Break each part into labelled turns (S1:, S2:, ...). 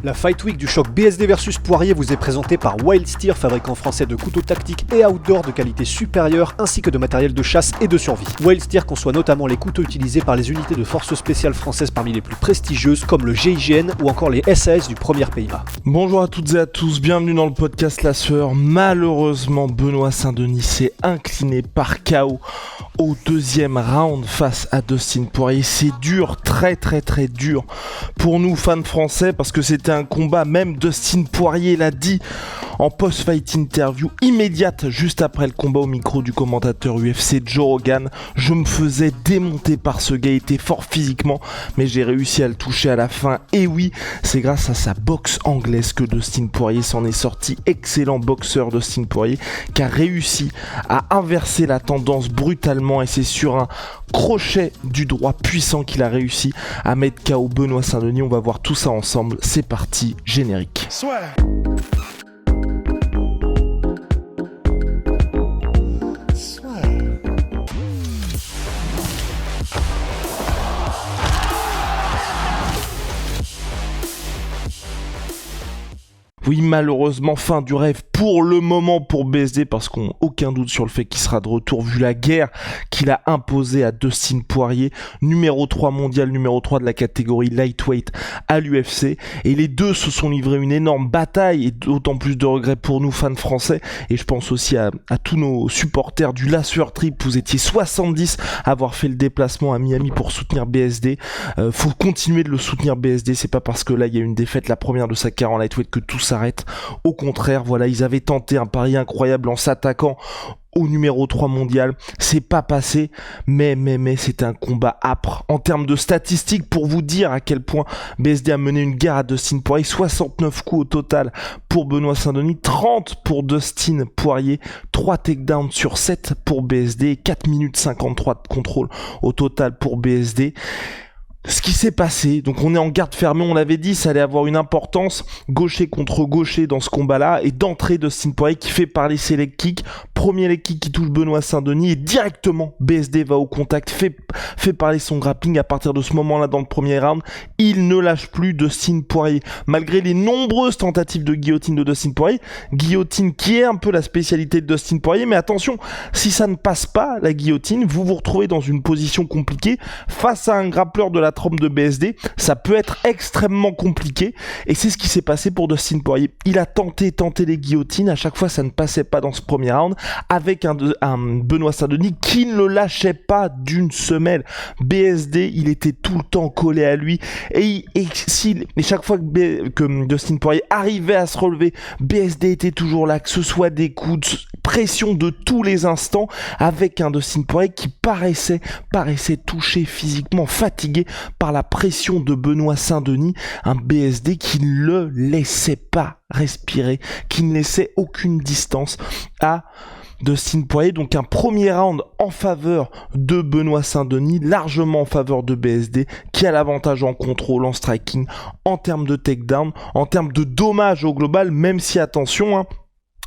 S1: La Fight Week du choc BSD versus Poirier vous est présentée par Wild Steer, fabricant français de couteaux tactiques et outdoor de qualité supérieure, ainsi que de matériel de chasse et de survie. Wild Steer conçoit notamment les couteaux utilisés par les unités de forces spéciales françaises parmi les plus prestigieuses, comme le GIGN ou encore les SAS du premier PIA.
S2: Bonjour à toutes et à tous, bienvenue dans le podcast La Sueur. Malheureusement, Benoît Saint-Denis s'est incliné par KO au deuxième round face à Dustin Poirier. C'est dur, très dur pour nous fans français, parce que c'était un combat, même Dustin Poirier l'a dit en post-fight interview immédiate juste après le combat au micro du commentateur UFC Joe Rogan. Je me faisais démonter par ce gars, il était fort physiquement, mais j'ai réussi à le toucher à la fin. Et oui, c'est grâce à sa boxe anglaise que Dustin Poirier s'en est sorti. Excellent boxeur Dustin Poirier, qui a réussi à inverser la tendance brutalement, et c'est sur un crochet du droit puissant qu'il a réussi à mettre KO Benoît Saint-Denis. On va voir tout ça ensemble, c'est parti, générique.
S3: Swear.
S2: Oui, malheureusement, fin du rêve pour le moment pour BSD, parce qu'on n'a aucun doute sur le fait qu'il sera de retour vu la guerre qu'il a imposée à Dustin Poirier, numéro 3 mondial, numéro 3 de la catégorie lightweight à l'UFC. Et les deux se sont livrés une énorme bataille, et d'autant plus de regrets pour nous fans français. Et je pense aussi à tous nos supporters du La Sueur Trip. Vous étiez 70 à avoir fait le déplacement à Miami pour soutenir BSD. Faut continuer de le soutenir BSD, c'est pas parce que là il y a une défaite, la première de sa carrière en lightweight, que tout s'arrête. Au contraire, voilà, ils avaient tenté un pari incroyable en s'attaquant au numéro 3 mondial, c'est pas passé, mais c'était un combat âpre. En termes de statistiques, pour vous dire à quel point BSD a mené une guerre à Dustin Poirier, 69 coups au total pour Benoît Saint-Denis, 30 pour Dustin Poirier, 3 takedowns sur 7 pour BSD, 4 minutes 53 de contrôle au total pour BSD. Ce qui s'est passé, donc on est en garde fermée, on l'avait dit, ça allait avoir une importance, gaucher contre gaucher dans ce combat-là, et d'entrée Dustin Poirier qui fait parler ses leg kicks, premier leg kick qui touche Benoît Saint-Denis, et directement BSD va au contact, fait parler son grappling. À partir de ce moment-là, dans le premier round, il ne lâche plus Dustin Poirier, malgré les nombreuses tentatives de guillotine de Dustin Poirier, guillotine qui est un peu la spécialité de Dustin Poirier, mais attention, si ça ne passe pas, la guillotine, vous vous retrouvez dans une position compliquée, face à un grappleur de la trompe de BSD, ça peut être extrêmement compliqué, et c'est ce qui s'est passé pour Dustin Poirier. Il a tenté les guillotines, à chaque fois ça ne passait pas dans ce premier round, avec un Benoît Saint-Denis qui ne le lâchait pas d'une semelle. BSD, il était tout le temps collé à lui, et chaque fois que Dustin Poirier arrivait à se relever, BSD était toujours là, que ce soit des coups de pression de tous les instants, avec un Dustin Poirier qui paraissait touché physiquement, fatigué par la pression de Benoît Saint-Denis, un BSD qui ne le laissait pas respirer, qui ne laissait aucune distance à Dustin Poirier. Donc un premier round en faveur de Benoît Saint-Denis, largement en faveur de BSD, qui a l'avantage en contrôle, en striking, en termes de takedown, en termes de dommages au global, même si, attention,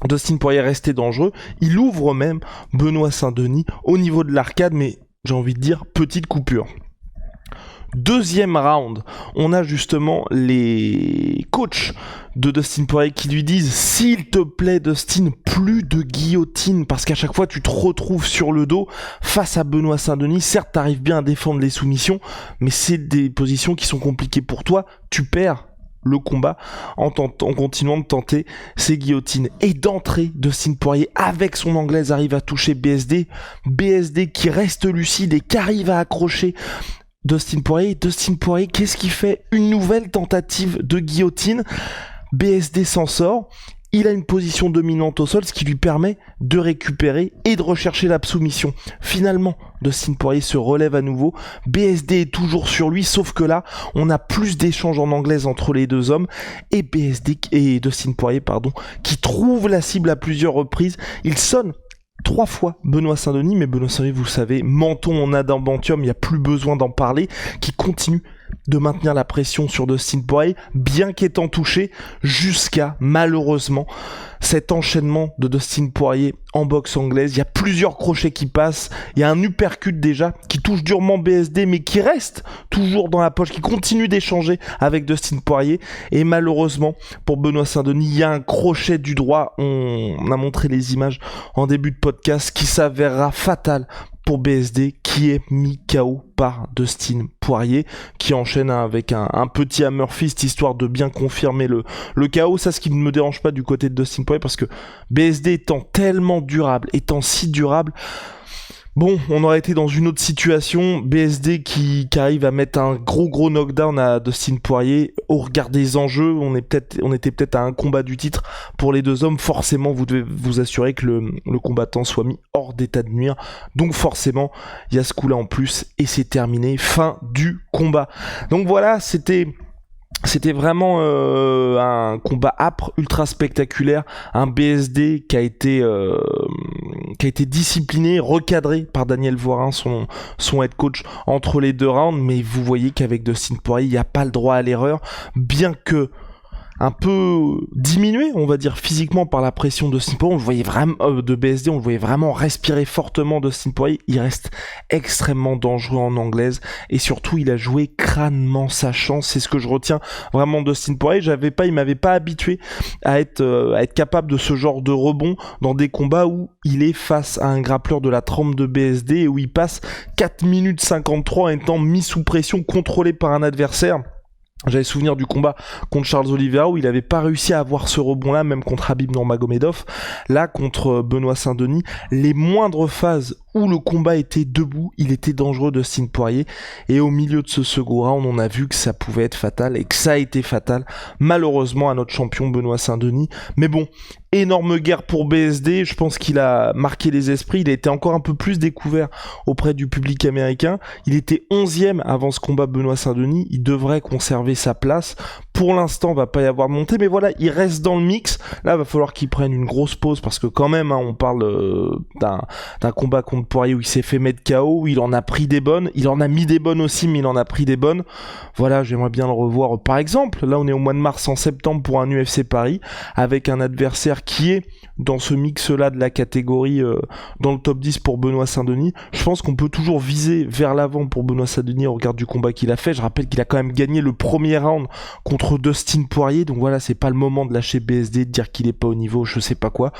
S2: Dustin Poirier restait dangereux, il ouvre même Benoît Saint-Denis au niveau de l'arcade, mais j'ai envie de dire petite coupure. Deuxième round, on a justement les coachs de Dustin Poirier qui lui disent: s'il te plaît Dustin, plus de guillotine, parce qu'à chaque fois tu te retrouves sur le dos face à Benoît Saint-Denis. Certes, t'arrives bien à défendre les soumissions, mais c'est des positions qui sont compliquées pour toi, tu perds le combat en continuant de tenter ces guillotines. Et d'entrée, Dustin Poirier, avec son anglaise, arrive à toucher BSD qui reste lucide et qui arrive à accrocher Dustin Poirier, qu'est-ce qu'il fait? Une nouvelle tentative de guillotine. BSD s'en sort. Il a une position dominante au sol, ce qui lui permet de récupérer et de rechercher la soumission. Finalement, Dustin Poirier se relève à nouveau. BSD est toujours sur lui, sauf que là, on a plus d'échanges en anglaise entre les deux hommes. Et Dustin Poirier, qui trouve la cible à plusieurs reprises. Il sonne 3 fois Benoît Saint-Denis, mais Benoît Saint-Denis, vous le savez, menton en adamantium, il n'y a plus besoin d'en parler, qui continue de maintenir la pression sur Dustin Poirier, bien qu'étant touché, jusqu'à, malheureusement, cet enchaînement de Dustin Poirier en boxe anglaise. Il y a plusieurs crochets qui passent, il y a un uppercut déjà qui touche durement BSD, mais qui reste toujours dans la poche, qui continue d'échanger avec Dustin Poirier, et malheureusement, pour Benoît Saint-Denis, il y a un crochet du droit, on a montré les images en début de podcast, qui s'avérera fatal pour BSD, qui est mis KO par Dustin Poirier, qui enchaîne avec un petit hammer fist, histoire de bien confirmer le KO. Ça, ce qui ne me dérange pas du côté de Dustin Poirier, parce que BSD étant tellement durable, étant si durable, bon, on aurait été dans une autre situation. BSD qui arrive à mettre un gros knockdown à Dustin Poirier. Au regard des enjeux, on était peut-être à un combat du titre pour les deux hommes. Forcément, vous devez vous assurer que le combattant soit mis hors d'état de nuire. Donc forcément, il y a ce coup-là en plus et c'est terminé. Fin du combat. Donc voilà, c'était vraiment un combat âpre, ultra spectaculaire, un BSD qui a été discipliné, recadré par Daniel Voirin, son head coach, entre les deux rounds, mais vous voyez qu'avec Dustin Poirier, il n'y a pas le droit à l'erreur, bien que un peu diminué, on va dire, physiquement par la pression de Dustin Poirier. On le voyait vraiment, de BSD, on le voyait vraiment respirer fortement Dustin Poirier. Il reste extrêmement dangereux en anglaise et surtout, il a joué crânement sa chance. C'est ce que je retiens vraiment de Dustin Poirier. Il m'avait pas habitué à être capable de ce genre de rebond dans des combats où il est face à un grappleur de la trempe de BSD et où il passe 4 minutes 53 en étant mis sous pression, contrôlé par un adversaire. J'avais souvenir du combat contre Charles Oliveira où il n'avait pas réussi à avoir ce rebond-là, même contre Khabib Nurmagomedov. Là, contre Benoît Saint-Denis, les moindres phases où le combat était debout, il était dangereux de Dustin Poirier. Et au milieu de ce second round, on a vu que ça pouvait être fatal et que ça a été fatal, malheureusement, à notre champion Benoît Saint-Denis. Mais bon, énorme guerre pour BSD. Je pense qu'il a marqué les esprits. Il a été encore un peu plus découvert auprès du public américain. Il était 11e avant ce combat Benoît Saint-Denis. Il devrait conserver sa place. Pour l'instant, va pas y avoir de montée, mais voilà, il reste dans le mix. Là, va falloir qu'il prenne une grosse pause parce que quand même, on parle d'un combat contre Poirier où il s'est fait mettre KO, où il en a pris des bonnes. Il en a mis des bonnes aussi, mais il en a pris des bonnes. Voilà, j'aimerais bien le revoir. Par exemple, là, on est au mois de mars, en septembre, pour un UFC Paris, avec un adversaire qui est dans ce mix-là de la catégorie dans le top 10 pour Benoît Saint-Denis. Je pense qu'on peut toujours viser vers l'avant pour Benoît Saint-Denis au regard du combat qu'il a fait. Je rappelle qu'il a quand même gagné le premier round contre Dustin Poirier, donc voilà, c'est pas le moment de lâcher BSD, de dire qu'il est pas au niveau, je sais pas quoi.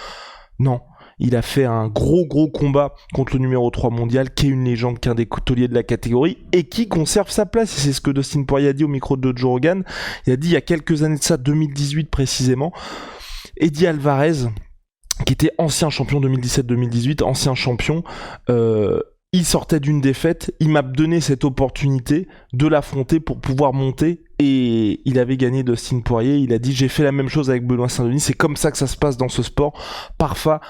S2: Non, il a fait un gros combat contre le numéro 3 mondial, qui est une légende, qui est un des couteliers de la catégorie, et qui conserve sa place. Et c'est ce que Dustin Poirier a dit au micro de Joe Rogan. Il a dit il y a quelques années de ça, 2018 précisément, Eddie Alvarez, qui était ancien champion 2017-2018, ancien champion, il sortait d'une défaite, il m'a donné cette opportunité de l'affronter pour pouvoir monter, et il avait gagné Dustin Poirier. Il a dit j'ai fait la même chose avec Benoît Saint-Denis, c'est comme ça que ça se passe dans ce sport. Parfois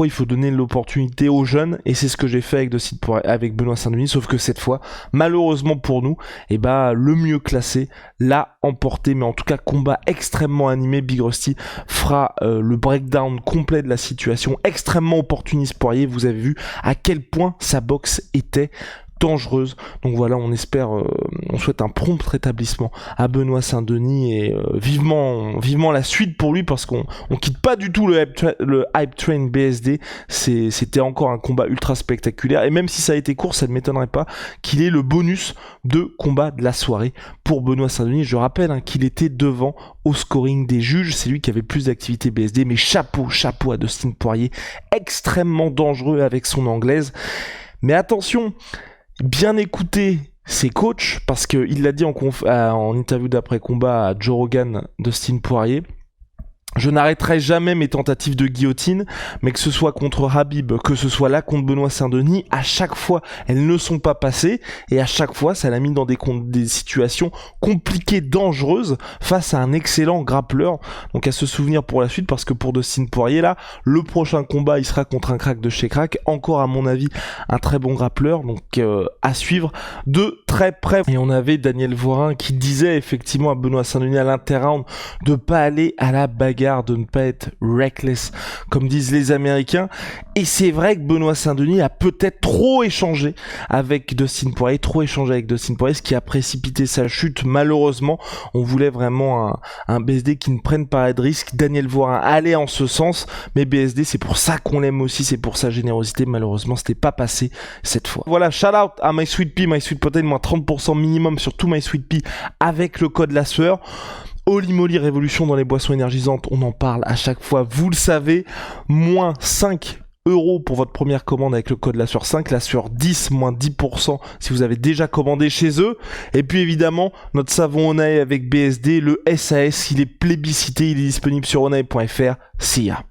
S2: il faut donner l'opportunité aux jeunes, et c'est ce que j'ai fait avec Dustin Poirier, avec Benoît Saint-Denis, sauf que cette fois, malheureusement pour nous, le mieux classé l'a emporté. Mais en tout cas, combat extrêmement animé. Big Rusty fera le breakdown complet de la situation, extrêmement opportuniste Poirier. Vous avez vu à quel point sa boxe était dangereuse. Donc voilà, on espère, on souhaite un prompt rétablissement à Benoît Saint-Denis, et vivement la suite pour lui, parce qu'on quitte pas du tout le hype train BSD. C'était encore un combat ultra spectaculaire, et même si ça a été court, ça ne m'étonnerait pas qu'il ait le bonus de combat de la soirée pour Benoît Saint-Denis. Je rappelle qu'il était devant au scoring des juges, c'est lui qui avait plus d'activité BSD, mais chapeau à Dustin Poirier, extrêmement dangereux avec son anglaise. Mais attention, bien écouter ses coachs, parce qu'il l'a dit en interview d'après-combat à Joe Rogan, Dustin Poirier: je n'arrêterai jamais mes tentatives de guillotine, mais que ce soit contre Khabib, que ce soit là contre Benoît Saint-Denis, à chaque fois, elles ne sont pas passées, et à chaque fois, ça l'a mis dans des situations compliquées, dangereuses, face à un excellent grappleur. Donc à se souvenir pour la suite, parce que pour Dustin Poirier, là, le prochain combat, il sera contre un crack de chez crack, encore à mon avis, un très bon grappleur, donc à suivre de très près. Et on avait Daniel Voirin qui disait effectivement à Benoît Saint-Denis à l'inter-round de pas aller à la bagarre. égard de ne pas être reckless, comme disent les Américains. Et c'est vrai que Benoît Saint-Denis a peut-être trop échangé avec Dustin Poirier, ce qui a précipité sa chute. Malheureusement, on voulait vraiment un BSD qui ne prenne pas de risque. Daniel Voirin allait en ce sens, mais BSD, c'est pour ça qu'on l'aime aussi, c'est pour sa générosité. Malheureusement, c'était pas passé cette fois. Voilà, shout out à My Sweet Pea, My Sweet Protein, moins 30% minimum sur tout My Sweet Pea avec le code la sueur. Holy Moly Révolution dans les boissons énergisantes, on en parle à chaque fois, vous le savez, moins 5 € pour votre première commande avec le code la sueur 5, la sueur 10, moins 10% si vous avez déjà commandé chez eux. Et puis évidemment, notre savon Onae avec BSD, le SAS, il est plébiscité, il est disponible sur onae.fr. See ya.